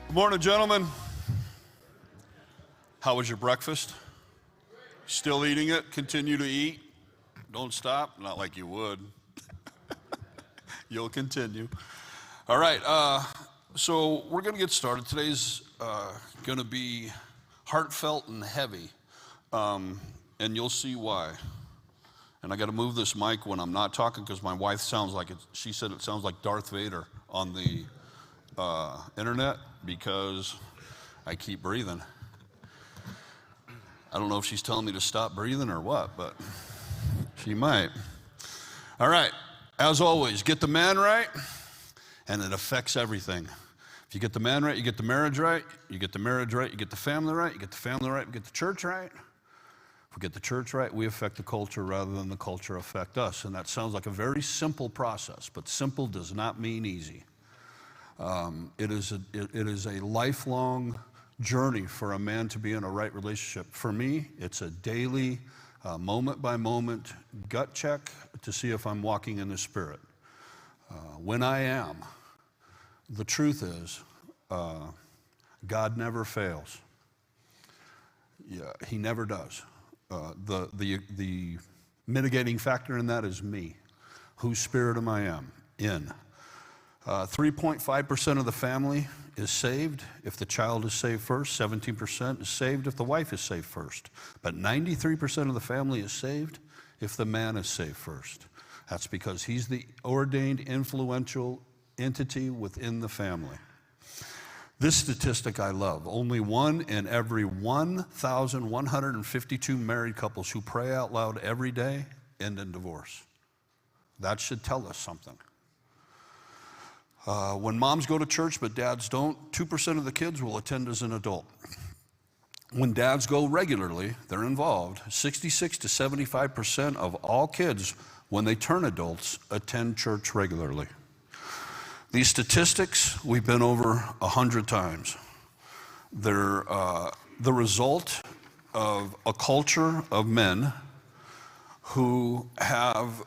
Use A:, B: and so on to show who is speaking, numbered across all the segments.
A: Good morning, gentlemen. How was your breakfast? Still eating it? Continue to eat? Don't stop? Not like you would. You'll continue. All right, so we're going to get started. Today's going to be heartfelt and heavy, and you'll see why. And I got to move this mic when I'm not talking because my wife sounds like it. She said it sounds like Darth Vader on the internet because I keep breathing. I don't know if she's telling me to stop breathing or what, but she might. All right, as always, get the man right, and it affects everything. If you get the man right, you get the marriage right. You get the marriage right, you get the family right. You get the family right, you get the church right. If we get the church right, we affect the culture rather than the culture affect us. And that sounds like a very simple process, but simple does not mean easy. It is a lifelong journey for a man to be in a right relationship. For me, it's a daily, moment by moment gut check to see if I'm walking in the Spirit. When I am, the truth is, God never fails. Yeah, He never does. The mitigating factor in that is me. Whose spirit am I in? 3.5% of the family is saved if the child is saved first. 17% is saved if the wife is saved first. But 93% of the family is saved if the man is saved first. That's because he's the ordained, influential entity within the family. This statistic I love. Only 1 in every 1,152 married couples who pray out loud every day end in divorce. That should tell us something. When moms go to church but dads don't, 2% of the kids will attend as an adult. When dads go regularly, they're involved. 66 to 75% of all kids, when they turn adults, attend church regularly. These statistics we've been over 100 times. They're the result of a culture of men who have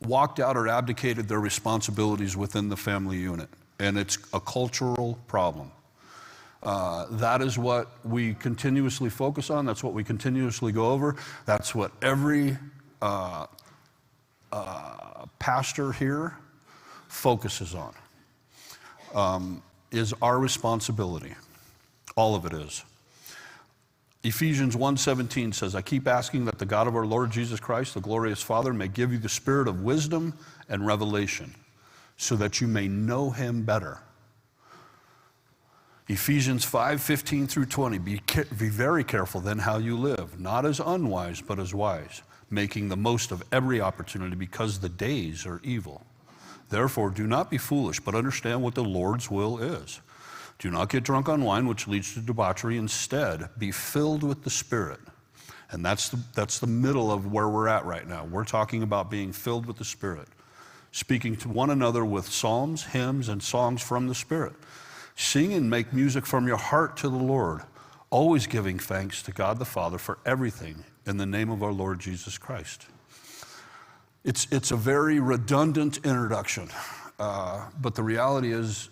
A: walked out or abdicated their responsibilities within the family unit. And it's a cultural problem. That is what we continuously focus on. That's what we continuously go over. That's what every pastor here focuses on, is our responsibility. All of it is. Ephesians 1:17 says, I keep asking that the God of our Lord Jesus Christ, the glorious Father, may give you the spirit of wisdom and revelation so that you may know Him better. Ephesians 5:15 through 20, be very careful then how you live, not as unwise, but as wise, making the most of every opportunity because the days are evil. Therefore, do not be foolish, but understand what the Lord's will is. Do not get drunk on wine, which leads to debauchery. Instead, be filled with the Spirit. And that's the middle of where we're at right now. We're talking about being filled with the Spirit, speaking to one another with psalms, hymns, and songs from the Spirit. Sing and make music from your heart to the Lord, always giving thanks to God the Father for everything in the name of our Lord Jesus Christ. It's a very redundant introduction, but the reality is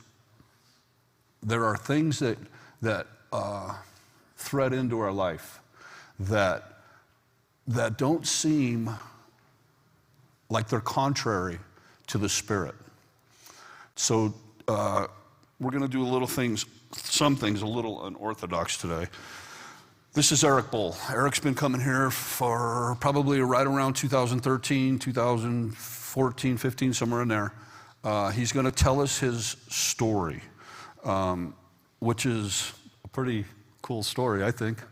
A: there are things that thread into our life that don't seem like they're contrary to the Spirit. So we're going to do some things a little unorthodox today. This is Erik Bohl. Erik's been coming here for probably right around 2013, 2014, 15, somewhere in there. He's going to tell us his story, which is a pretty cool story, I think.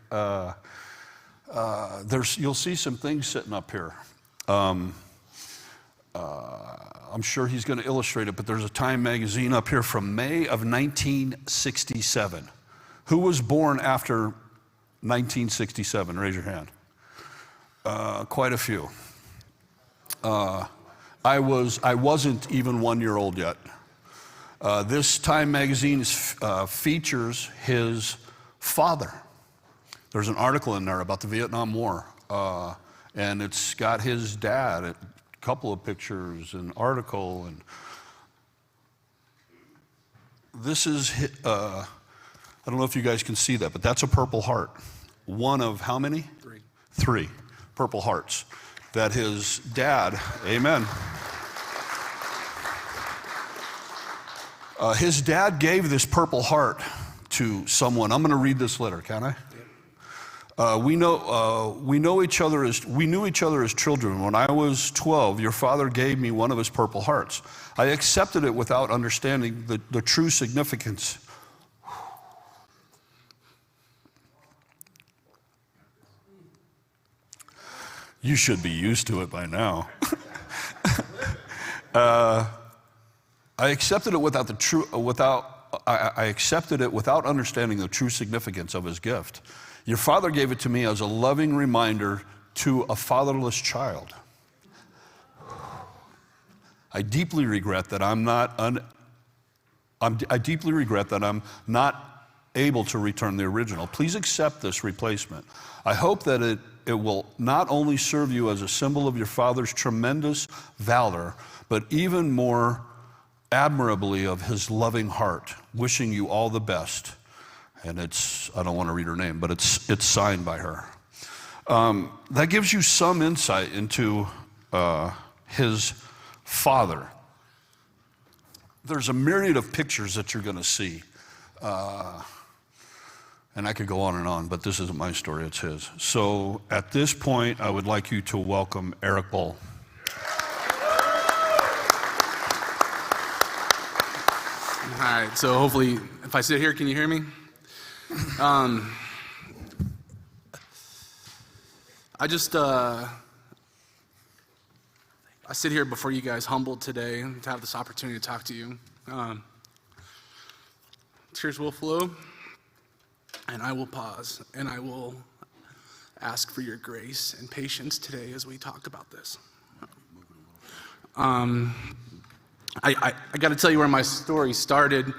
A: You'll see some things sitting up here. I'm sure he's going to illustrate it, but there's a Time magazine up here from May of 1967. Who was born after 1967? Raise your hand. Quite a few. I wasn't even 1 year old yet. This Time magazine features his father. There's an article in there about the Vietnam War, and it's got his dad, a couple of pictures, an article, and this is, I don't know if you guys can see that, but that's a Purple Heart. One of how many? Three Purple Hearts that his dad, amen. His dad gave this Purple Heart to someone. I'm going to read this letter, can I? We knew each other as children. When I was 12, your father gave me one of his Purple Hearts. I accepted it without understanding the true significance. You should be used to it by now. I accepted it without understanding the true significance of his gift. Your father gave it to me as a loving reminder to a fatherless child. I deeply regret that I'm not able to return the original. Please accept this replacement. I hope that it will not only serve you as a symbol of your father's tremendous valor, but even more admirably of his loving heart. Wishing you all the best. And I don't want to read her name, but it's signed by her. That gives you some insight into his father. There's a myriad of pictures that you're going to see. And I could go on, but this isn't my story, it's his. So at this point, I would like you to welcome Erik Bohl.
B: All right, so hopefully, if I sit here, can you hear me? I sit here before you guys humbled today to have this opportunity to talk to you. Tears will flow, and I will pause, and I will ask for your grace and patience today as we talk about this. I got to tell you where my story started.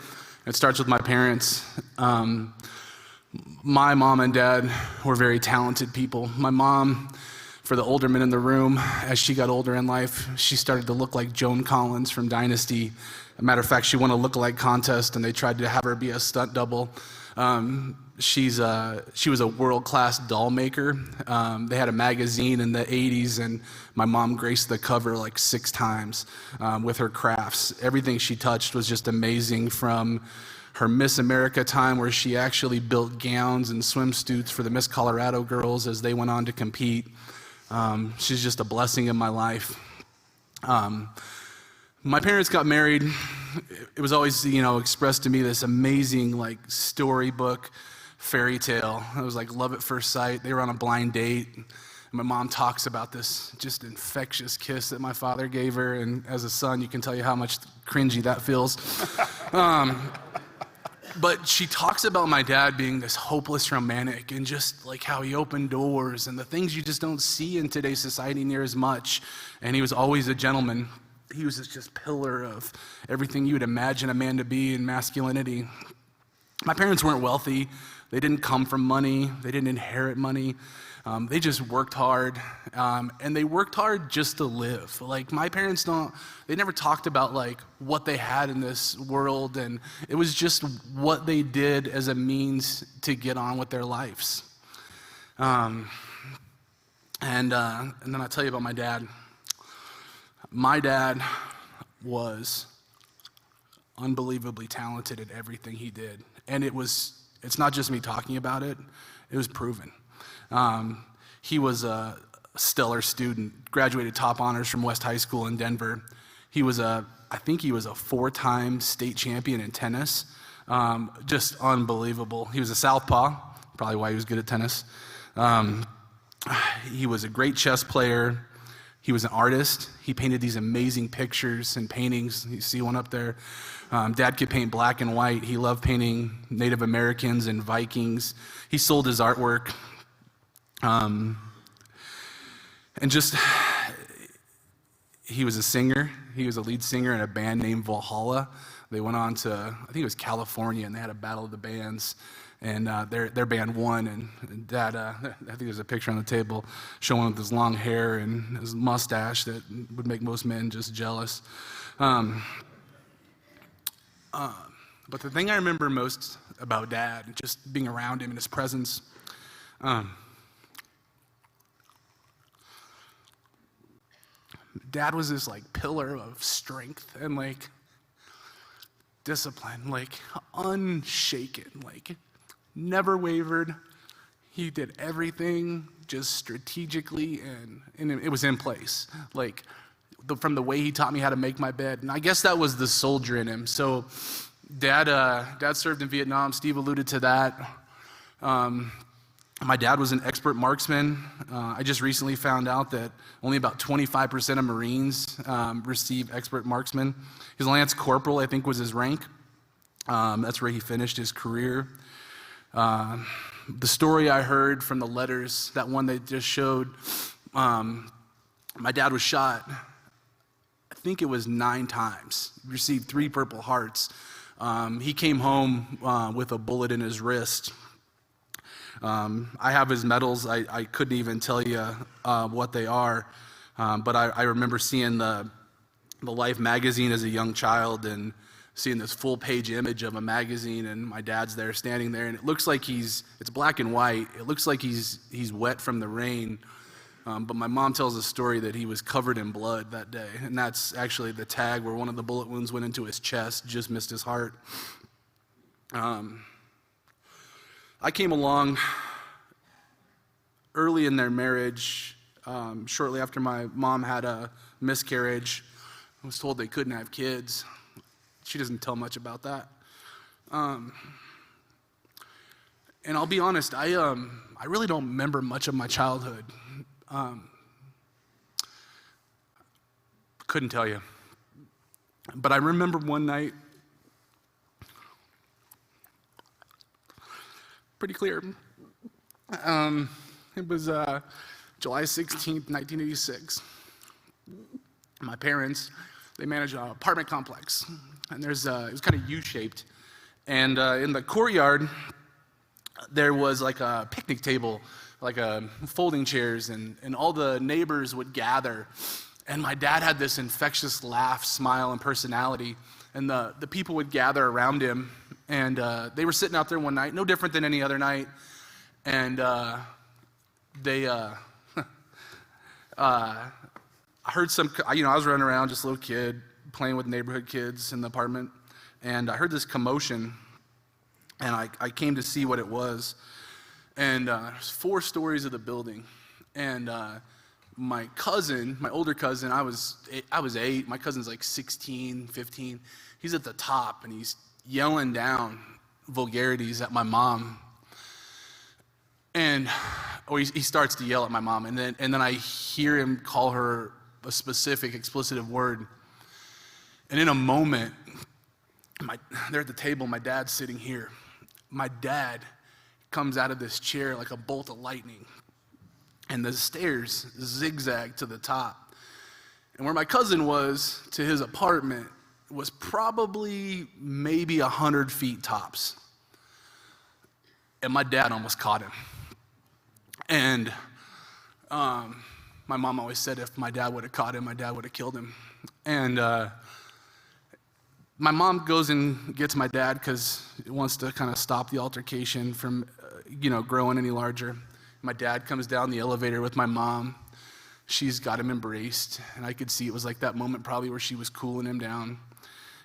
B: It starts with my parents. My mom and dad were very talented people. My mom, for the older men in the room, as she got older in life, she started to look like Joan Collins from Dynasty. As a matter of fact, she won a look-alike contest, and they tried to have her be a stunt double. She was a world-class doll maker. They had a magazine in the 80s, and my mom graced the cover like 6 times with her crafts. Everything she touched was just amazing, from her Miss America time, where she actually built gowns and swimsuits for the Miss Colorado girls as they went on to compete. She's just a blessing in my life. My parents got married. It was always, expressed to me this amazing, storybook fairy tale. It was like love at first sight. They were on a blind date. My mom talks about this just infectious kiss that my father gave her, and as a son, you can tell you how much cringy that feels. But she talks about my dad being this hopeless romantic, and just like how he opened doors and the things you just don't see in today's society near as much. And he was always a gentleman. He was this just pillar of everything you would imagine a man to be in masculinity. My parents weren't wealthy. They didn't come from money. They didn't inherit money. They just worked hard, and they worked hard just to live. My parents they never talked about what they had in this world, and it was just what they did as a means to get on with their lives. And then I'll tell you about my dad. My dad was unbelievably talented at everything he did, and it's not just me talking about it, it was proven. He was a stellar student, graduated top honors from West High School in Denver. I think he was a 4-time state champion in tennis. Just unbelievable. He was a southpaw, probably why he was good at tennis. He was a great chess player. He was an artist. He painted these amazing pictures and paintings. You see one up there. Dad could paint black and white. He loved painting Native Americans and Vikings. He sold his artwork. He was a singer. He was a lead singer in a band named Valhalla. They went on to, I think it was California, and they had a battle of the bands, and their band won. And Dad, I think there's a picture on the table showing with his long hair and his mustache that would make most men just jealous. But the thing I remember most about Dad, just being around him in his presence, Dad was this like pillar of strength and like discipline, like unshaken, like never wavered. He did everything just strategically, and it was in place. Like from the way he taught me how to make my bed, and I guess that was the soldier in him. So, Dad served in Vietnam. Steve alluded to that. My dad was an expert marksman. I just recently found out that only about 25% of Marines receive expert marksman. His lance corporal, I think, was his rank. That's where he finished his career. The story I heard from the letters, that one they just showed, my dad was shot, I think it was 9 times, received 3 Purple Hearts. He came home with a bullet in his wrist. I have his medals. I couldn't even tell you what they are, but I remember seeing the Life magazine as a young child and seeing this full-page image of a magazine, and my dad's there standing there, and it looks like it's black and white. It looks like he's wet from the rain, but my mom tells a story that he was covered in blood that day, and that's actually the tag where one of the bullet wounds went into his chest, just missed his heart. I came along early in their marriage, shortly after my mom had a miscarriage. I was told they couldn't have kids. She doesn't tell much about that. And I'll be honest, I really don't remember much of my childhood. Couldn't tell you. But I remember one night, pretty clear. It was July 16th, 1986. My parents, they managed an apartment complex, and it was kind of U-shaped. And in the courtyard, there was like a picnic table, like folding chairs, and all the neighbors would gather. And my dad had this infectious laugh, smile, and personality, and the people would gather around him. And they were sitting out there one night, no different than any other night. And I heard I was running around, just a little kid, playing with neighborhood kids in the apartment. And I heard this commotion, and I came to see what it was. And there's 4 stories of the building. And my cousin, my older cousin, I was 8. My cousin's like 16, 15. He's at the top, and he's yelling down vulgarities at my mom, and he starts to yell at my mom, and then I hear him call her a specific expletive word, and in a moment, they're at the table. My dad's sitting here. My dad comes out of this chair like a bolt of lightning, and the stairs zigzag to the top, and where my cousin was to his apartment was probably maybe 100 feet tops. And my dad almost caught him. And my mom always said if my dad would have caught him, my dad would have killed him. And my mom goes and gets my dad because it wants to kind of stop the altercation from growing any larger. My dad comes down the elevator with my mom. She's got him embraced, and I could see it was like that moment probably where she was cooling him down.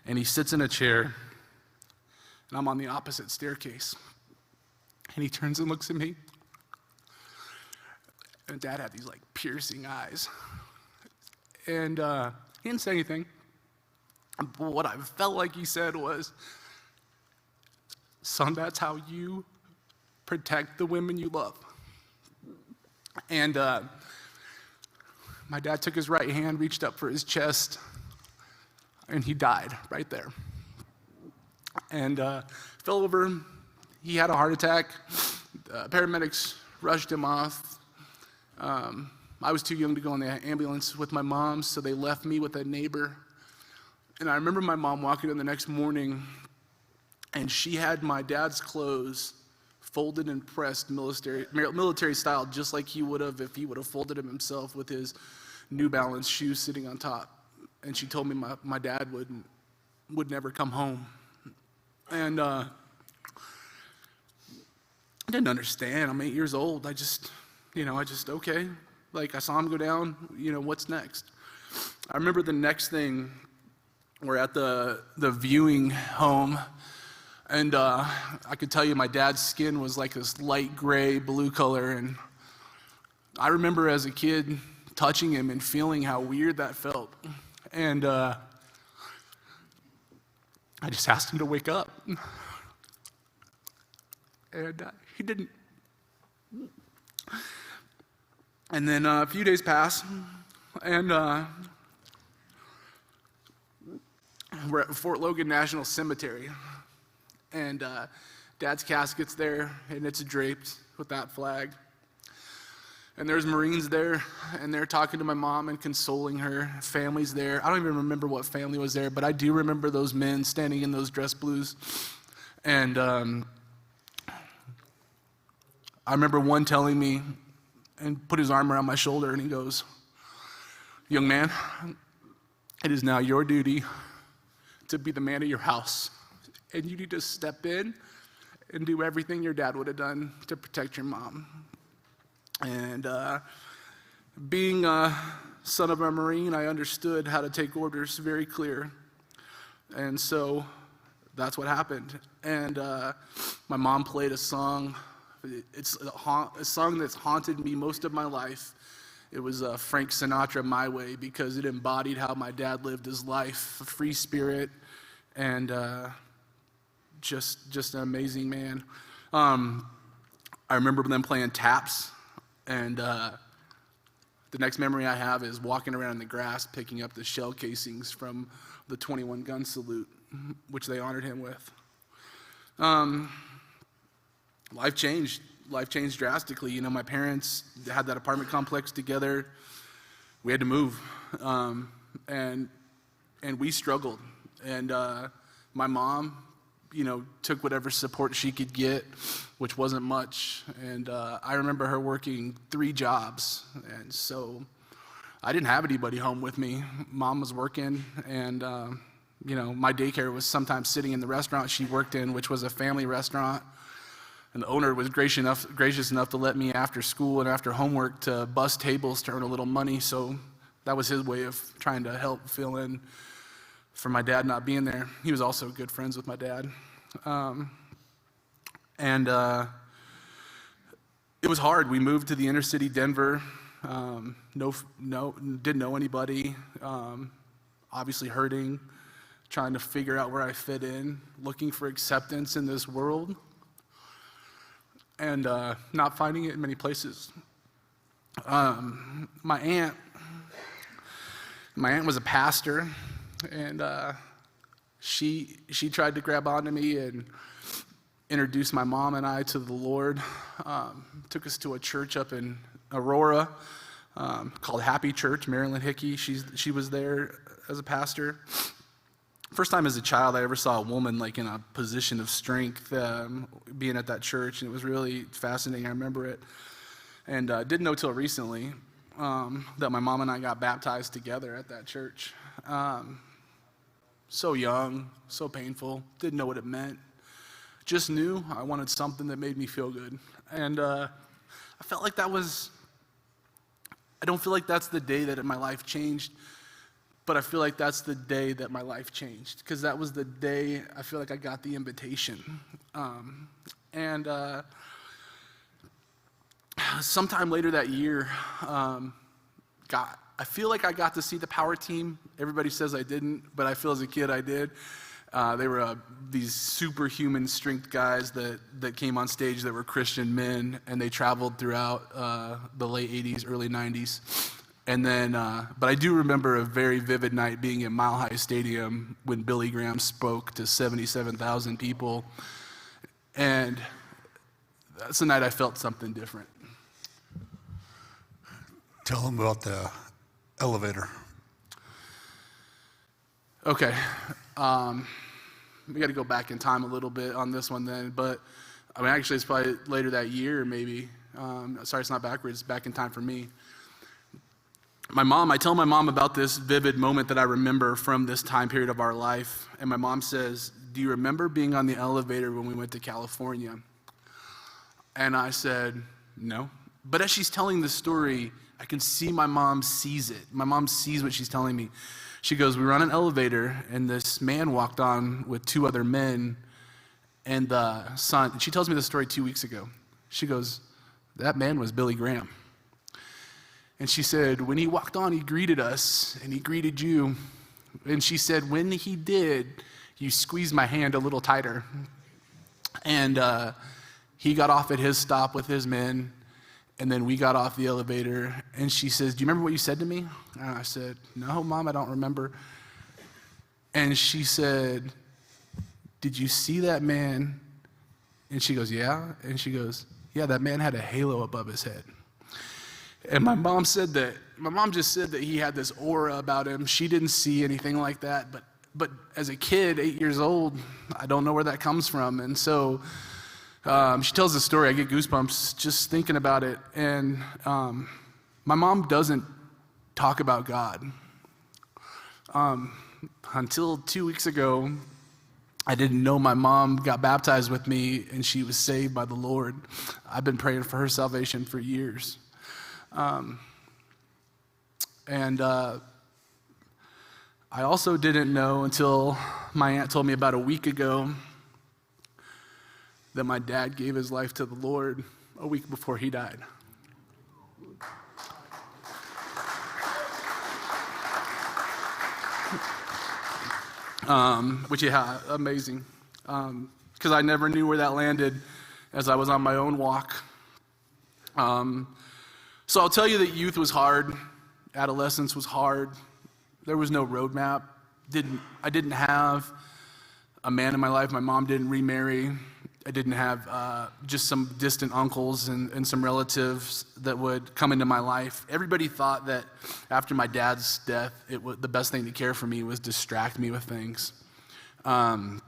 B: And he sits in a chair, and I'm on the opposite staircase. And he turns and looks at me. And Dad had these like piercing eyes. And he didn't say anything. But what I felt like he said was, "Son, that's how you protect the women you love." And my dad took his right hand, reached up for his chest, and he died right there. And fell over. He had a heart attack. Paramedics rushed him off. I was too young to go in the ambulance with my mom, so they left me with a neighbor. And I remember my mom walking in the next morning, and she had my dad's clothes folded and pressed military style, just like he would have if he would have folded them himself, with his New Balance shoes sitting on top. And she told me my dad would never come home. And I didn't understand. I'm 8 years old. I just, okay. Like, I saw him go down, what's next? I remember the next thing, we're at the viewing home, and I could tell you my dad's skin was like this light gray, blue color, and I remember as a kid touching him and feeling how weird that felt. And I just asked him to wake up. And he didn't. And then a few days pass, and we're at Fort Logan National Cemetery. And Dad's casket's there, and it's draped with that flag. And there's Marines there, and they're talking to my mom and consoling her. Family's there. I don't even remember what family was there, but I do remember those men standing in those dress blues. And I remember one telling me, and put his arm around my shoulder, and he goes, "Young man, it is now your duty to be the man of your house. And you need to step in and do everything your dad would have done to protect your mom." And being a son of a Marine, I understood how to take orders very clear. And so that's what happened. And my mom played a song. It's a song that's haunted me most of my life. It was Frank Sinatra, "My Way," because it embodied how my dad lived his life, a free spirit, and just an amazing man. I remember them playing taps, and the next memory I have is walking around in the grass picking up the shell casings from the 21 gun salute, which they honored him with. Life changed drastically. My parents had that apartment complex together. We had to move, and we struggled. And my mom, took whatever support she could get, which wasn't much. And I remember her working 3 jobs, and so I didn't have anybody home with me. Mom was working, and my daycare was sometimes sitting in the restaurant she worked in, which was a family restaurant. And the owner was gracious enough to let me, after school and after homework, to bus tables to earn a little money. So that was his way of trying to help fill in for my dad not being there. He was also good friends with my dad. It was hard. We moved to the inner city Denver. Didn't know anybody. Obviously hurting, trying to figure out where I fit in, looking for acceptance in this world, and not finding it in many places. My aunt was a pastor, and she tried to grab onto me and introduce my mom and I to the Lord. Took us to a church up in Aurora called Happy Church. Marilyn Hickey, she was there as a pastor. First time as a child I ever saw a woman like in a position of strength, being at that church, and it was really fascinating. I remember it, and didn't know till recently that my mom and I got baptized together at that church. So young, so painful, didn't know what it meant. Just knew I wanted something that made me feel good, and I felt like I don't feel like that's the day that my life changed. But I feel like that's the day that my life changed, because that was the day I feel like I got the invitation. Sometime later that year, I feel like I got to see the power team. Everybody says I didn't, but I feel as a kid I did. They were these superhuman strength guys that came on stage that were Christian men, and they traveled throughout the late 80s, early 90s. And then, but I do remember a very vivid night being at Mile High Stadium when Billy Graham spoke to 77,000 people. And that's the night I felt something different.
A: Tell them about the elevator.
B: Okay. We got to go back in time a little bit on this one then. But, actually, it's probably later that year, maybe. Sorry, it's not backwards. It's back in time for me. I tell my mom about this vivid moment that I remember from this time period of our life, and my mom says, "Do you remember being on the elevator when we went to California?" And I said, "No." But as she's telling the story, I can see my mom sees it. My mom sees what she's telling me. She goes, "We were on an elevator, and this man walked on with two other men, and the son," and she tells me the story 2 weeks ago. She goes, "That man was Billy Graham." And she said, "When he walked on, he greeted us, and he greeted you." And she said, "When he did, you squeezed my hand a little tighter." And he got off at his stop with his men, and then we got off the elevator. And she says, "Do you remember what you said to me?" And I said, "No, Mom, I don't remember." And she said, "Did you see that man?" And she goes, "Yeah." And she goes, "Yeah, that man had a halo above his head." And my mom just said that he had this aura about him. She didn't see anything like that, but as a kid, 8 years old, I don't know where that comes from. And so she tells the story, I get goosebumps just thinking about it. And my mom doesn't talk about God. Until 2 weeks ago, I didn't know my mom got baptized with me and she was saved by the Lord. I've been praying for her salvation for years. I also didn't know until my aunt told me about a week ago that my dad gave his life to the Lord a week before he died. Which, yeah, amazing. Because I never knew where that landed as I was on my own walk. So I'll tell you that youth was hard. Adolescence was hard. There was no roadmap. I didn't have a man in my life. My mom didn't remarry. I didn't have just some distant uncles and some relatives that would come into my life. Everybody thought that after my dad's death, the best thing to care for me was distract me with things. And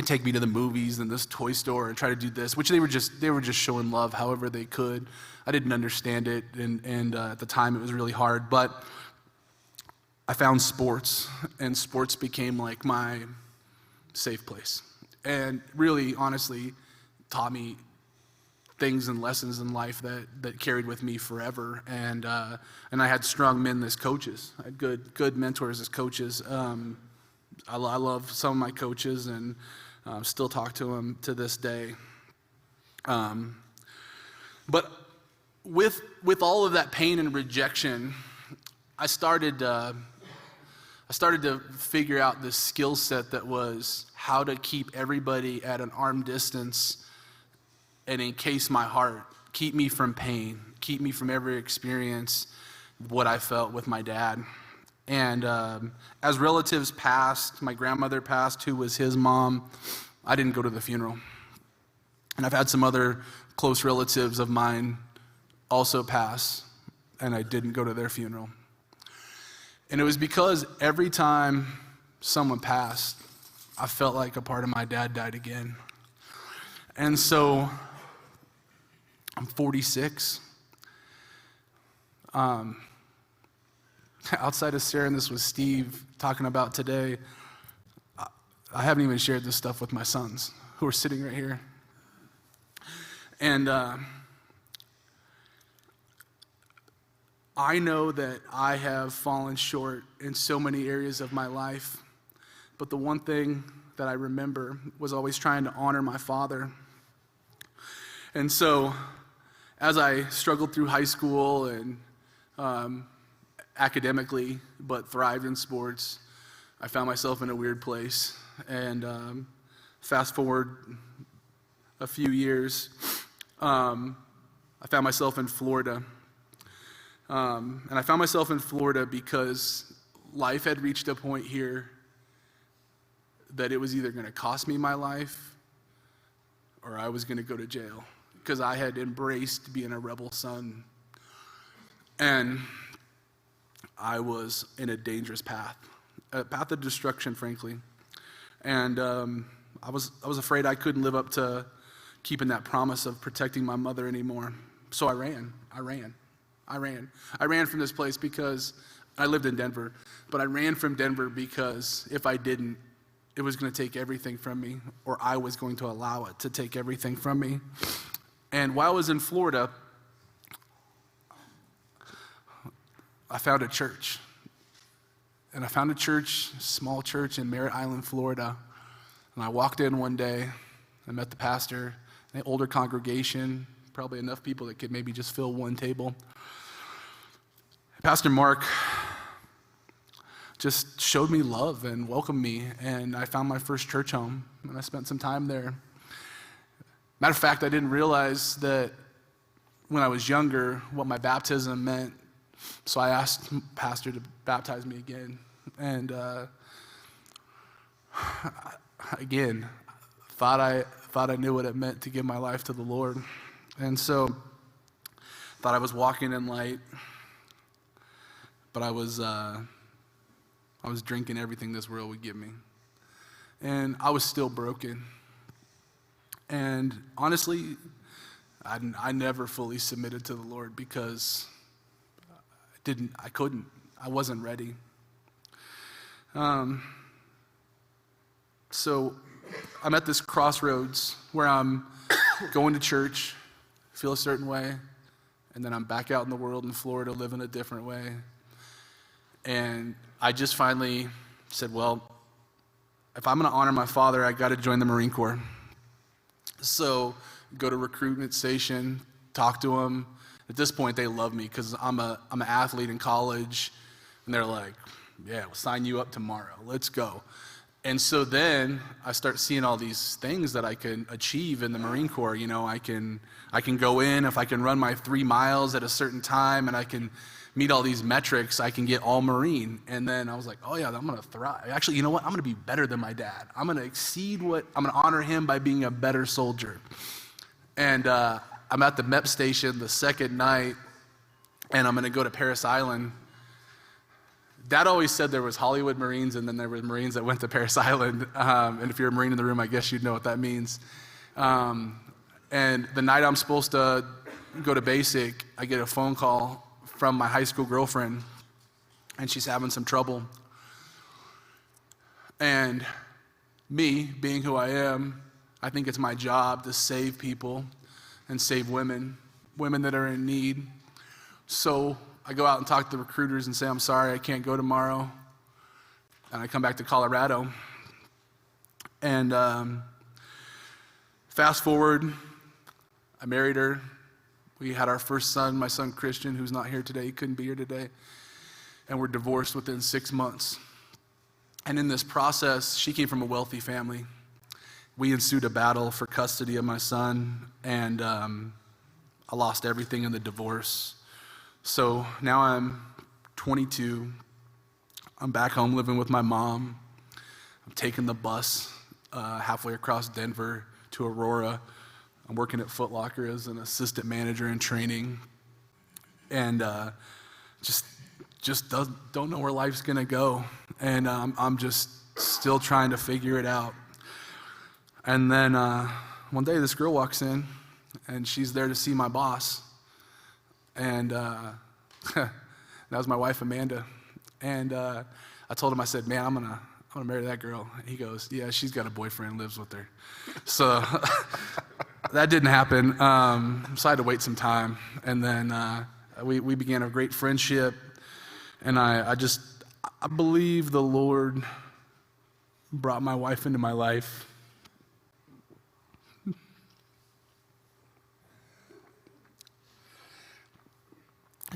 B: take me to the movies and this toy store and try to do this, which they were just showing love however they could. I didn't understand it, and at the time it was really hard. But I found sports, and sports became like my safe place. And really, honestly, taught me things and lessons in life that carried with me forever. And I had strong men as coaches. I had good mentors as coaches. I love some of my coaches and still talk to them to this day. But with all of that pain and rejection, I started to figure out this skill set that was how to keep everybody at an arm distance and encase my heart, keep me from pain, keep me from ever experience what I felt with my dad. And as relatives passed, my grandmother passed, who was his mom, I didn't go to the funeral. And I've had some other close relatives of mine also pass, and I didn't go to their funeral. And it was because every time someone passed, I felt like a part of my dad died again. And so I'm 46. Outside of sharing this with Steve, talking about today, I haven't even shared this stuff with my sons, who are sitting right here. And I know that I have fallen short in so many areas of my life, but the one thing that I remember was always trying to honor my father. And so as I struggled through high school and academically, but thrived in sports, I found myself in a weird place. And fast forward a few years, I found myself in Florida. And I found myself in Florida because life had reached a point here that it was either going to cost me my life or I was going to go to jail, because I had embraced being a rebel son. And I was in a dangerous path of destruction, frankly. And I was afraid I couldn't live up to keeping that promise of protecting my mother anymore. So I ran from this place because I lived in Denver, but I ran from Denver because if I didn't, it was going to take everything from me, or I was going to allow it to take everything from me. And while I was in Florida, I found a church. And I found a church, a small church in Merritt Island, Florida. And I walked in one day, I met the pastor, an older congregation, probably enough people that could maybe just fill one table. Pastor Mark just showed me love and welcomed me, and I found my first church home, and I spent some time there. Matter of fact, I didn't realize that when I was younger what my baptism meant, so I asked the pastor to baptize me again, and again, thought I knew what it meant to give my life to the Lord, and so thought I was walking in light, but I was drinking everything this world would give me. And I was still broken. And honestly, I never fully submitted to the Lord because I wasn't ready. So I'm at this crossroads where I'm going to church, feel a certain way, and then I'm back out in the world in Florida living a different way. And I just finally said, well, if I'm going to honor my father, I got to join the Marine Corps. So go to recruitment station, talk to them. At this point, they love me because I'm an athlete in college, and they're like, yeah, we'll sign you up tomorrow. Let's go. And so then I start seeing all these things that I can achieve in the Marine Corps. You know, I can go in, if I can run my 3 miles at a certain time, and I can meet all these metrics, I can get all Marine. And then I was like, oh yeah, I'm gonna thrive. Actually, you know what? I'm gonna be better than my dad. I'm gonna honor him by being a better soldier. And I'm at the MEP station the second night, and I'm gonna go to Parris Island. Dad always said there was Hollywood Marines, and then there were Marines that went to Parris Island. And if you're a Marine in the room, I guess you'd know what that means. And the night I'm supposed to go to basic, I get a phone call from my high school girlfriend, and she's having some trouble. And me, being who I am, I think it's my job to save people and save women that are in need. So I go out and talk to the recruiters and say, I'm sorry, I can't go tomorrow. And I come back to Colorado. And fast forward, I married her. We had our first son, my son Christian, who's not here today. He couldn't be here today. And we're divorced within 6 months. And in this process, she came from a wealthy family. We ensued a battle for custody of my son, and I lost everything in the divorce. So now I'm 22. I'm back home living with my mom. I'm taking the bus halfway across Denver to Aurora. I'm working at Foot Locker as an assistant manager in training, and just don't know where life's gonna go, and I'm just still trying to figure it out. And then one day this girl walks in, and she's there to see my boss, and that was my wife Amanda, and I told him, I said, man, I'm gonna marry that girl. And he goes, yeah, she's got a boyfriend, lives with her. So that didn't happen. So I had to wait some time. And then we began a great friendship. And I believe the Lord brought my wife into my life.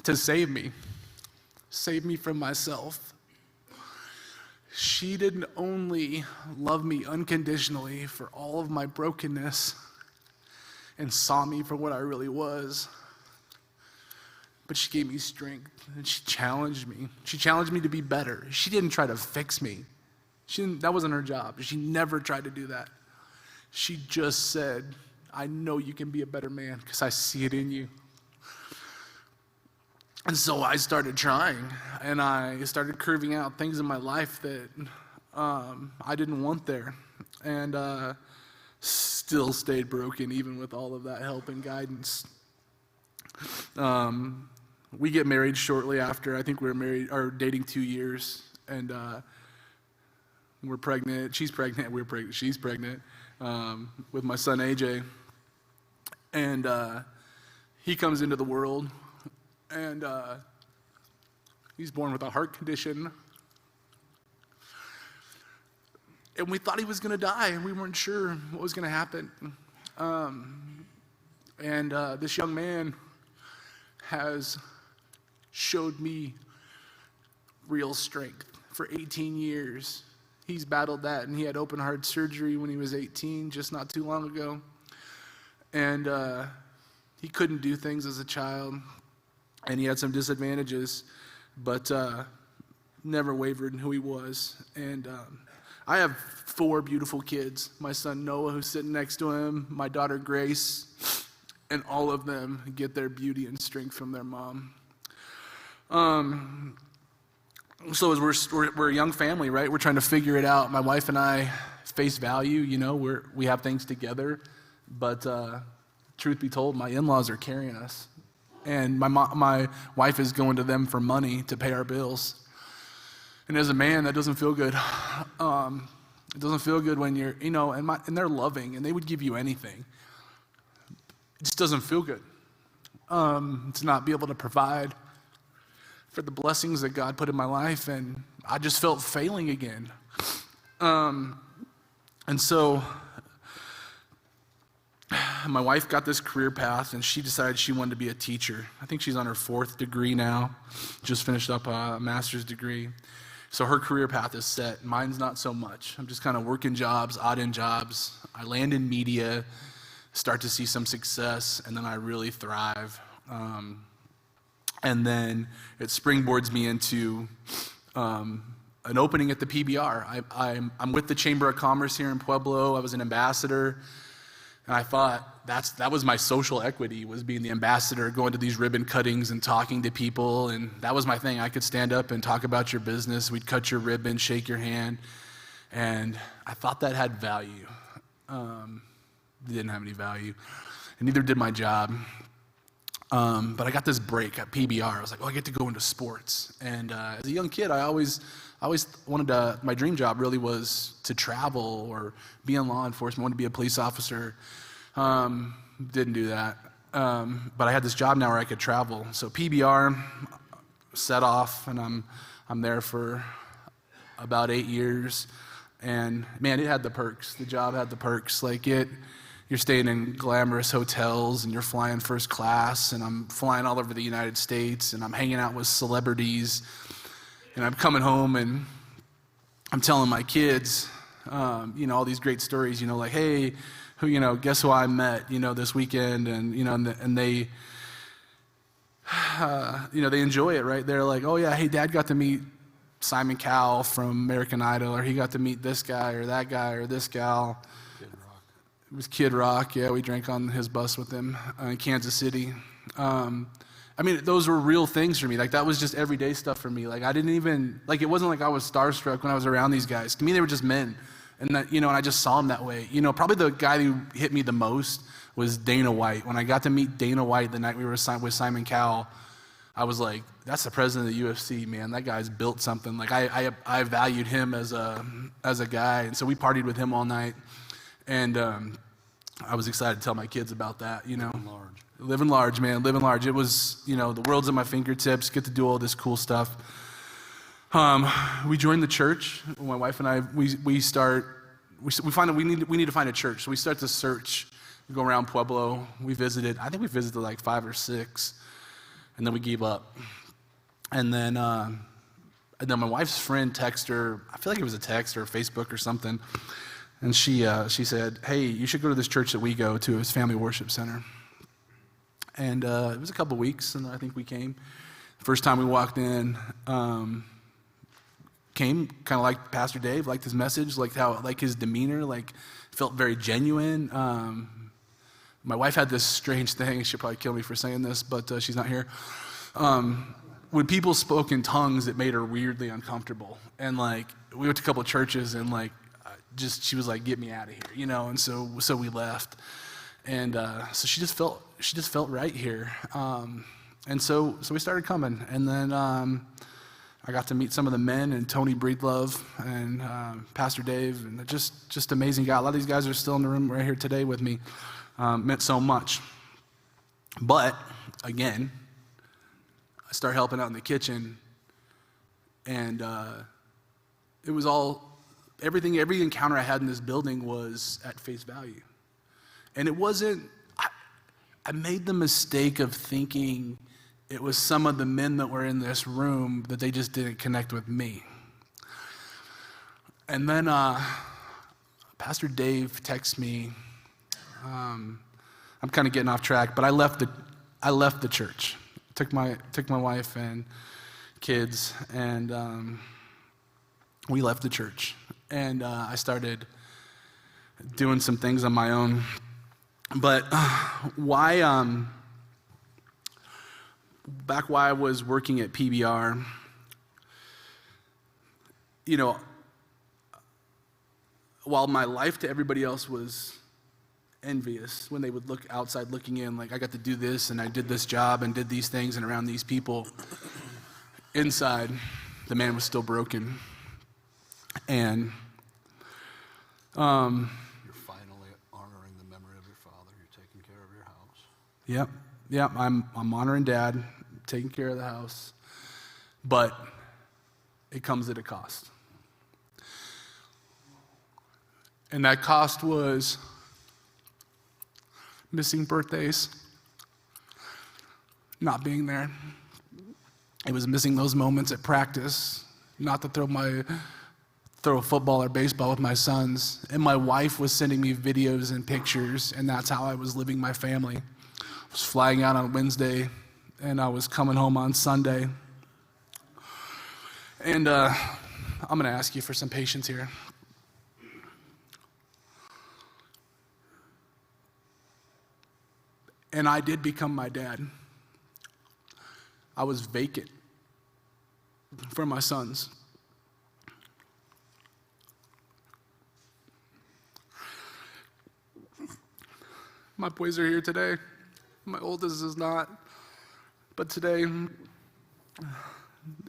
B: To save me from myself. She didn't only love me unconditionally for all of my brokenness and saw me for what I really was, but she gave me strength, and she challenged me. She challenged me to be better. She didn't try to fix me. That wasn't her job. She never tried to do that. She just said, I know you can be a better man because I see it in you. And so I started trying, and I started curving out things in my life that I didn't want there, and still stayed broken even with all of that help and guidance. We get married shortly after. I think we were married or dating 2 years, and We're pregnant. She's pregnant. We're pregnant. She's pregnant with my son AJ. And he comes into the world, and he's born with a heart condition. And we thought he was going to die, and we weren't sure what was going to happen. And this young man has showed me real strength for 18 years. He's battled that, and he had open heart surgery when he was 18, just not too long ago. And he couldn't do things as a child, and he had some disadvantages, but never wavered in who he was. And I have 4 beautiful kids. My son Noah, who's sitting next to him, my daughter Grace, and all of them get their beauty and strength from their mom. So as we're a young family, right? We're trying to figure it out. My wife and I face value, you know, we have things together, but truth be told, my in-laws are carrying us, and my wife is going to them for money to pay our bills. And as a man, that doesn't feel good. It doesn't feel good when you're, you know, and they're loving, and they would give you anything. It just doesn't feel good to not be able to provide for the blessings that God put in my life, and I just felt failing again. And so my wife got this career path, and she decided she wanted to be a teacher. I think she's on her 4th degree now, just finished up a master's degree. So her career path is set. Mine's not so much. I'm just kind of working jobs, odd-end jobs. I land in media, start to see some success, and then I really thrive. And then it springboards me into an opening at the PBR. I'm with the Chamber of Commerce here in Pueblo. I was an ambassador, and I thought that was my social equity, was being the ambassador, going to these ribbon cuttings and talking to people, and that was my thing. I could stand up and talk about your business. We'd cut your ribbon, shake your hand, and I thought that had value. It didn't have any value, and neither did my job. But I got this break at PBR. I was like, I get to go into sports. And as a young kid, I always wanted to, my dream job really was to travel or be in law enforcement. I wanted to be a police officer. Didn't do that. But I had this job now where I could travel. So PBR set off, and I'm there for about 8 years. And man, it had the perks. The job had the perks. You're staying in glamorous hotels, and you're flying first class, and I'm flying all over the United States, and I'm hanging out with celebrities, and I'm coming home, and I'm telling my kids, all these great stories, like, hey, guess who I met, this weekend, and, and they, they enjoy it, right? They're like, oh yeah, hey, Dad got to meet Simon Cowell from American Idol, or he got to meet this guy or this gal. It was Kid Rock, yeah, we drank on his bus with him in Kansas City. Those were real things for me. That was just everyday stuff for me. I didn't even, it wasn't like I was starstruck when I was around these guys. To me, they were just men. And that, and I just saw them that way. Probably the guy who hit me the most was Dana White. When I got to meet Dana White the night we were with Simon Cowell, I was like, that's the president of the UFC, man. That guy's built something. I valued him as a guy. And so we partied with him all night. And I was excited to tell my kids about that, Living large, man, living large. It was, the world's at my fingertips, get to do all this cool stuff. We joined the church. My wife and I, we find that we need to find a church. So we start to search. We go around Pueblo. We visited. I think we visited like 5 or 6, and then we gave up. And then my wife's friend texted her. I feel like it was a text or Facebook or something. And she said, hey, you should go to this church that we go to. It's Family Worship Center. And it was a couple weeks, and I think we came. First time we walked in, came kind of like Pastor Dave, liked his message, liked his demeanor, felt very genuine. My wife had this strange thing. She'll probably kill me for saying this, but she's not here. When people spoke in tongues, it made her weirdly uncomfortable. And we went to a couple of churches, and she was like, get me out of here, and so we left. And so she just felt right here. And so we started coming. And then I got to meet some of the men and Tony Breedlove and Pastor Dave, and just amazing guy. A lot of these guys are still in the room right here today with me. Meant so much. But, again, I started helping out in the kitchen, and it was every encounter I had in this building was at face value. And it wasn't, I made the mistake of thinking it was some of the men that were in this room that they just didn't connect with me. And then Pastor Dave texts me. I'm kind of getting off track, but I left the church. Took my wife and kids, and we left the church. And I started doing some things on my own. But back while I was working at PBR, while my life to everybody else was envious, when they would look outside looking in, like I got to do this and I did this job and did these things and around these people, inside, the man was still broken. And
A: you're finally honoring the memory of your father. You're taking care of your house.
B: Yep. I'm honoring Dad, taking care of the house, but it comes at a cost. And that cost was missing birthdays, not being there. It was missing those moments at practice, not to throw a football or baseball with my sons. And my wife was sending me videos and pictures, and that's how I was living my family. I was flying out on Wednesday, and I was coming home on Sunday. And I'm going to ask you for some patience here. And I did become my dad. I was vacant for my sons. My boys are here today. My oldest is not. But today,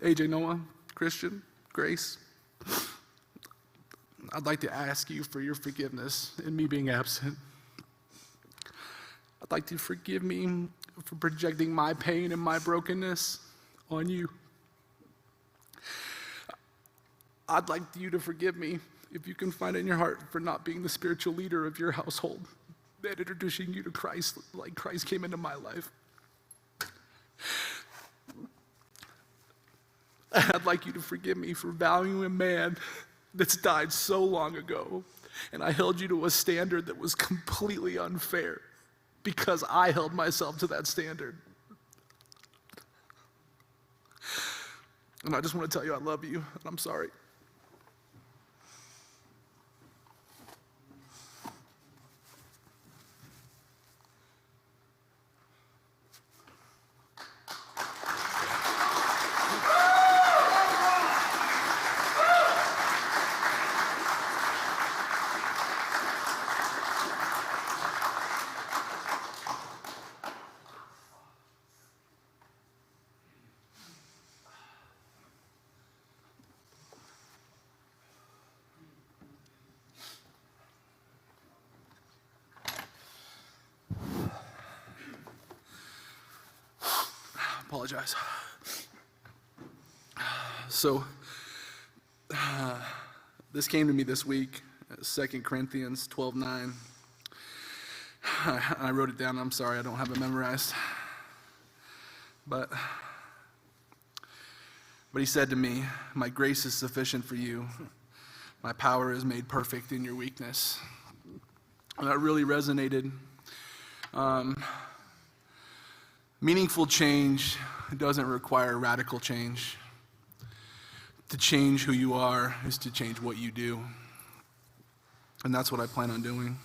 B: AJ, Noah, Christian, Grace, I'd like to ask you for your forgiveness in me being absent. I'd like to forgive me for projecting my pain and my brokenness on you. I'd like you to forgive me, if you can find it in your heart, for not being the spiritual leader of your household and introducing you to Christ like Christ came into my life. I'd like you to forgive me for valuing a man that's died so long ago, and I held you to a standard that was completely unfair because I held myself to that standard. And I just want to tell you I love you, and I'm sorry. Apologize. So, this came to me this week, 2 Corinthians 12:9. I wrote it down. I'm sorry, I don't have it memorized. But he said to me, "My grace is sufficient for you. My power is made perfect in your weakness." And that really resonated. Meaningful change doesn't require radical change. To change who you are is to change what you do. And that's what I plan on doing.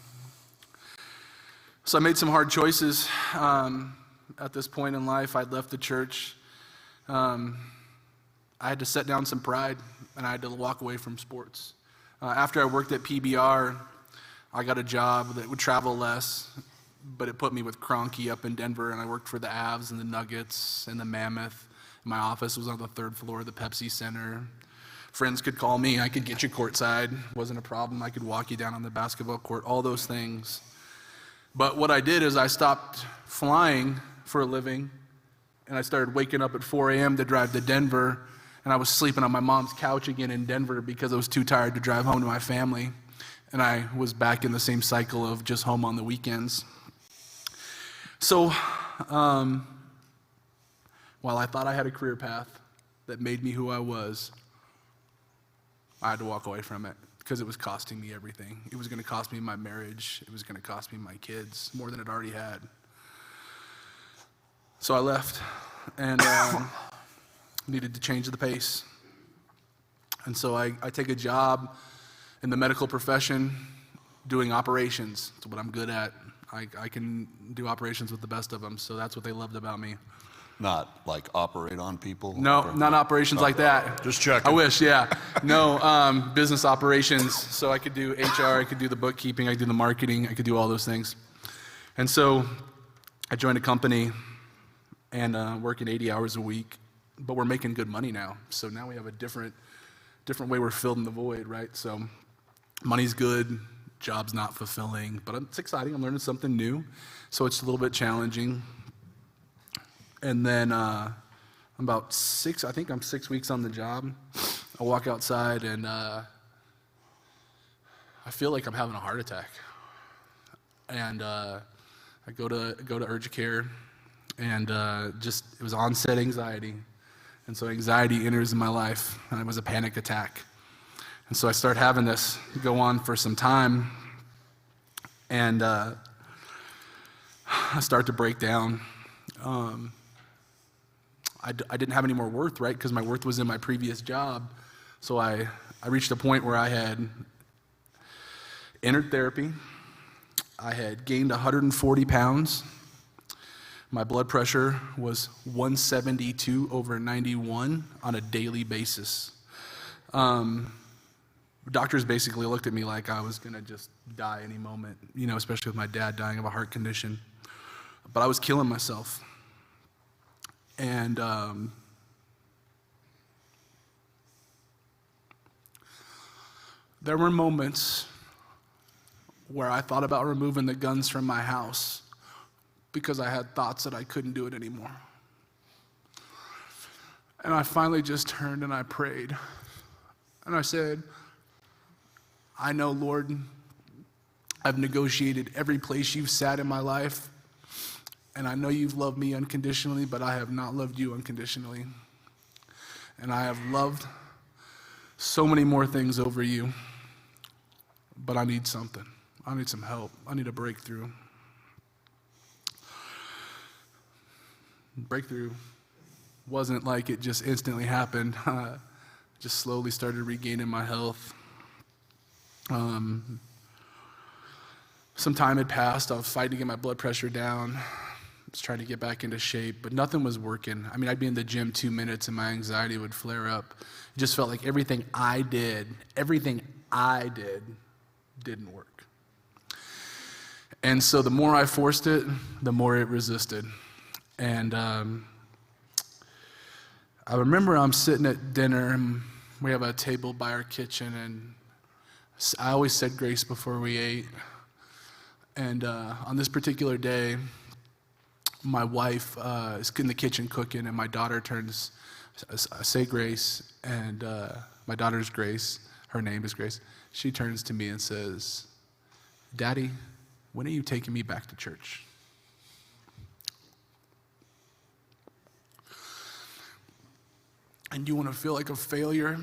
B: So I made some hard choices at this point in life. I'd left the church. I had to set down some pride, and I had to walk away from sports. After I worked at PBR, I got a job that would travel less, but it put me with Kroenke up in Denver, and I worked for the Avs and the Nuggets and the Mammoth My office was on the 3rd floor of the Pepsi Center. Friends could call me. I could get you courtside. Wasn't a problem. I could walk you down on the basketball court, all those things. But what I did is I stopped flying for a living, and I started waking up at 4 a.m. to drive to Denver, and I was sleeping on my mom's couch again in Denver because I was too tired to drive home to my family. And I was back in the same cycle of just home on the weekends. So, while I thought I had a career path that made me who I was, I had to walk away from it because it was costing me everything. It was going to cost me my marriage. It was going to cost me my kids more than it already had. So I left and needed to change the pace. And so I take a job in the medical profession doing operations. That's what I'm good at. I can do operations with the best of them, so that's what they loved about me.
A: Not like operate on people?
B: No, not operations like that.
A: Just checking.
B: I wish, yeah. No, business operations. So I could do HR, I could do the bookkeeping, I could do the marketing, I could do all those things. And so I joined a company and working 80 hours a week, but we're making good money now. So now we have a different way we're filling the void, right? So money's good, job's not fulfilling, but it's exciting. I'm learning something new. So it's a little bit challenging. And then I'm about 6 weeks on the job. I walk outside and I feel like I'm having a heart attack. And I go to urgent care, and it was onset anxiety. And so anxiety enters in my life, and it was a panic attack. And so I start having this go on for some time, and I start to break down. I didn't have any more worth, right? Because my worth was in my previous job. So I reached a point where I had entered therapy. I had gained 140 pounds. My blood pressure was 172/91 on a daily basis. Doctors basically looked at me like I was going to just die any moment, especially with my dad dying of a heart condition. But I was killing myself. And there were moments where I thought about removing the guns from my house because I had thoughts that I couldn't do it anymore. And I finally just turned and I prayed. And I said, I know, Lord, I've negotiated every place you've sat in my life. And I know you've loved me unconditionally, but I have not loved you unconditionally. And I have loved so many more things over you, but I need something. I need some help. I need a breakthrough. Breakthrough wasn't like it just instantly happened. Just slowly started regaining my health. Some time had passed. I was fighting to get my blood pressure down. I was trying to get back into shape, but nothing was working. I mean, I'd be in the gym 2 minutes and my anxiety would flare up. It just felt like everything I did didn't work. And so the more I forced it, the more it resisted. And I remember I'm sitting at dinner, and we have a table by our kitchen, and I always said grace before we ate. And on this particular day, my wife is in the kitchen cooking, and my daughter turns, I say grace, and my daughter's Grace, her name is Grace. She turns to me and says, Daddy, when are you taking me back to church? And you want to feel like a failure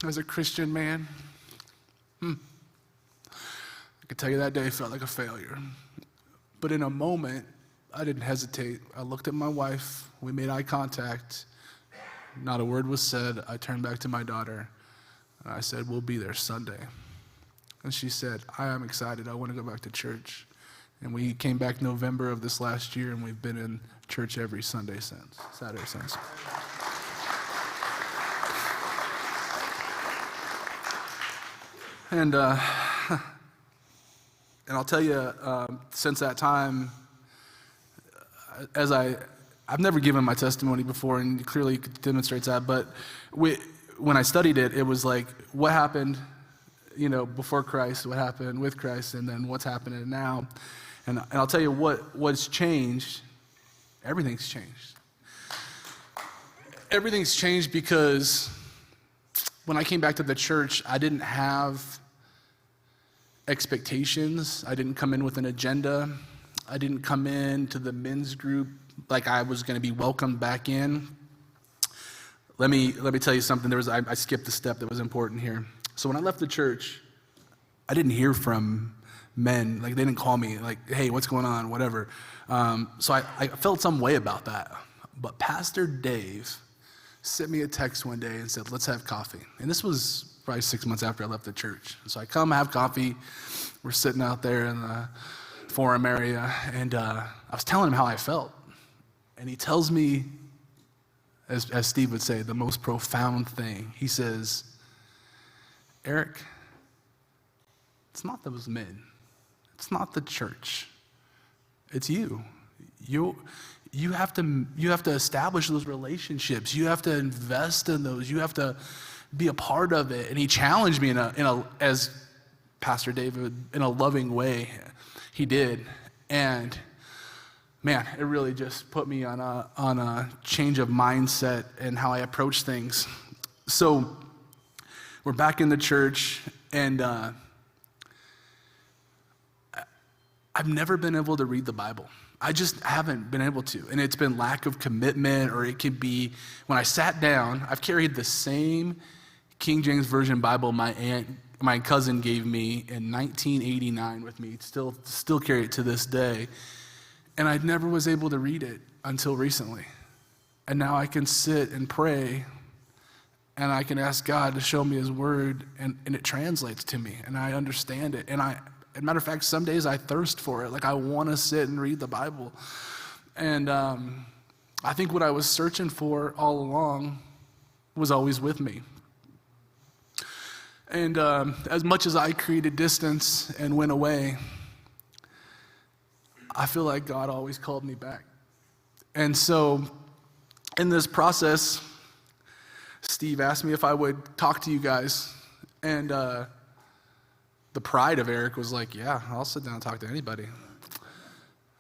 B: as a Christian man? I can tell you that day felt like a failure. But in a moment, I didn't hesitate. I looked at my wife. We made eye contact. Not a word was said. I turned back to my daughter, and I said, we'll be there Sunday. And she said, I am excited. I want to go back to church. And we came back November of this last year, and we've been in church every Saturday since. And I'll tell you, since that time, as I I've never given my testimony before, and it clearly demonstrates that, but when I studied it, it was like, what happened, before Christ, what happened with Christ, and then what's happening now. And I'll tell you what's changed. Everything's changed. Everything's changed because when I came back to the church, I didn't have expectations. I didn't come in with an agenda. I didn't come in to the men's group like I was going to be welcomed back in. Let me tell you something. I skipped a step that was important here. So when I left the church, I didn't hear from men. Like, they didn't call me like, hey, what's going on, whatever. So I felt some way about that. But Pastor Dave sent me a text one day and said, let's have coffee. And this was probably 6 months after I left the church. So I come have coffee. We're sitting out there in the forum area, and I was telling him how I felt. And he tells me, as Steve would say, the most profound thing. He says, Erik, it's not those men. It's not the church. It's you. You have to establish those relationships. You have to invest in those. You have to be a part of it. And he challenged me as Pastor David, in a loving way. He did. And man, it really just put me on a change of mindset and how I approach things. So we're back in the church, and I've never been able to read the Bible. I just haven't been able to. And it's been lack of commitment, or it could be when I sat down. I've carried the same King James Version Bible my cousin gave me in 1989 with me. Still carry it to this day. And I never was able to read it until recently. And now I can sit and pray, and I can ask God to show me his word, and it translates to me, and I understand it. And as a matter of fact, some days I thirst for it. Like, I want to sit and read the Bible. And I think what I was searching for all along was always with me. And as much as I created distance and went away, I feel like God always called me back. And so in this process, Steve asked me if I would talk to you guys. And the pride of Erik was like, yeah, I'll sit down and talk to anybody.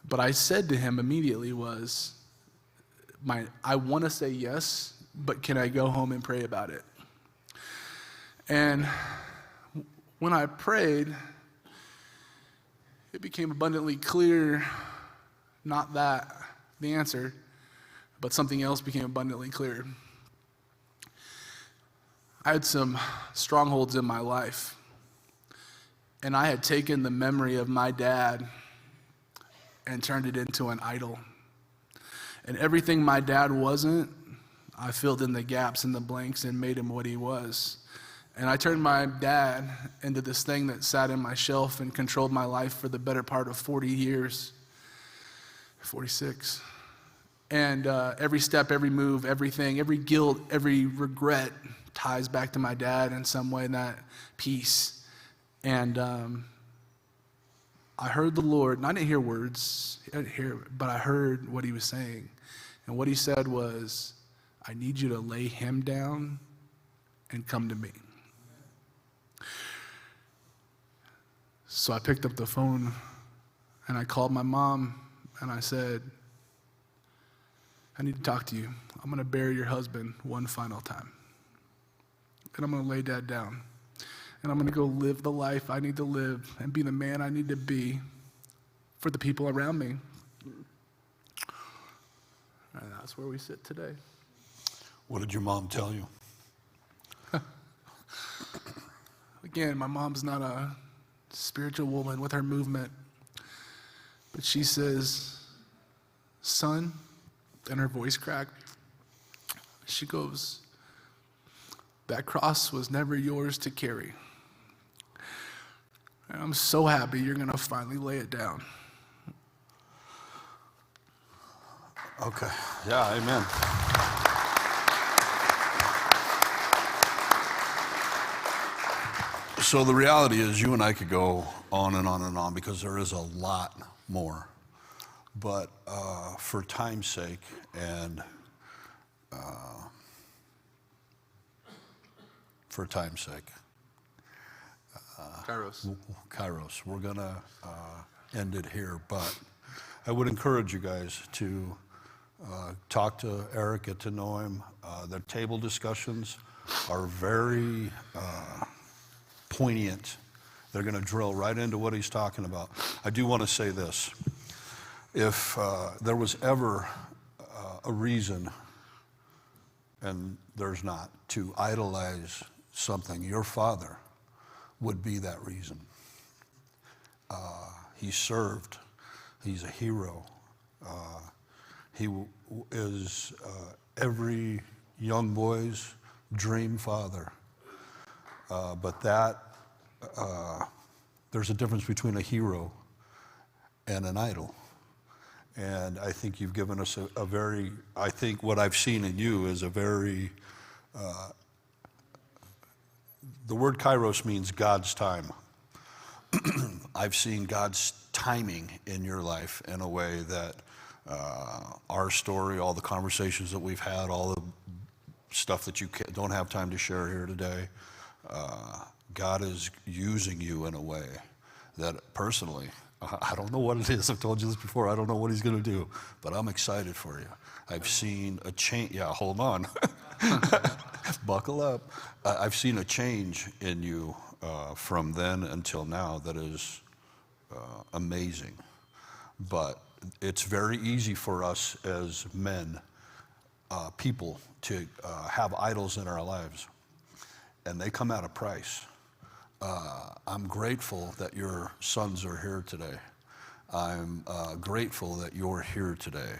B: But I said to him immediately I want to say yes, but can I go home and pray about it? And when I prayed, it became abundantly clear, not that, the answer, but something else became abundantly clear. I had some strongholds in my life, and I had taken the memory of my dad and turned it into an idol. And everything my dad wasn't, I filled in the gaps and the blanks and made him what he was. And I turned my dad into this thing that sat in my shelf and controlled my life for the better part of 40 years, 46. And every step, every move, everything, every guilt, every regret ties back to my dad in some way, in that peace. And I heard the Lord, and I didn't hear words, but I heard what he was saying. And what he said was, I need you to lay him down and come to me. So I picked up the phone and I called my mom and I said, I need to talk to you. I'm going to bury your husband one final time. And I'm going to lay Dad down. And I'm going to go live the life I need to live and be the man I need to be for the people around me. And that's where we sit today.
A: What did your mom tell you?
B: Again, my mom's not a spiritual woman with her movement, but she says, son, and her voice cracked. She goes, that cross was never yours to carry. And I'm so happy you're going to finally lay it down.
A: Okay. Yeah, amen. So the reality is you and I could go on and on and on because there is a lot more but for time's sake and Kairos, we're going to end it here. But I would encourage you guys to talk to Erik, get to know him. Their table discussions are very poignant. They're going to drill right into what he's talking about. I do want to say this. If there was ever a reason, and there's not, to idolize something, your father would be that reason. He served. He's a hero. He is every young boy's dream father. But there's a difference between a hero and an idol. And I think you've given us I think what I've seen in you is a very, the word Kairos means God's time. I've seen God's timing in your life in a way that our story, all the conversations that we've had, all the stuff that you don't have time to share here today, God is using you in a way that personally, I don't know what it is. I've told you this before. I don't know what he's going to do, but I'm excited for you. I've seen a change. Yeah, hold on. Buckle up. I've seen a change in you from then until now that is amazing. But it's very easy for us as men, people, to have idols in our lives, and they come at a price. I'm grateful that your sons are here today. I'm grateful that you're here today.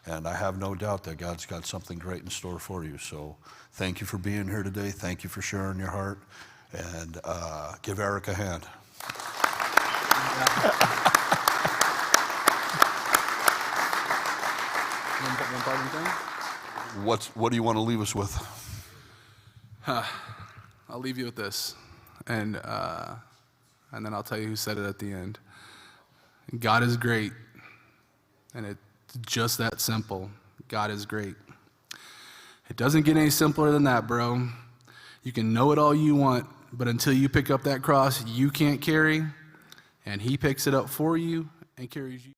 A: And I have no doubt that God's got something great in store for you. So thank you for being here today. Thank you for sharing your heart. And give Erik a hand.
B: One parting thing?
A: What do you want to leave us with?
B: I'll leave you with this. And then I'll tell you who said it at the end. God is great. And it's just that simple. God is great. It doesn't get any simpler than that, bro. You can know it all you want, but until you pick up that cross you can't carry, and he picks it up for you and carries you.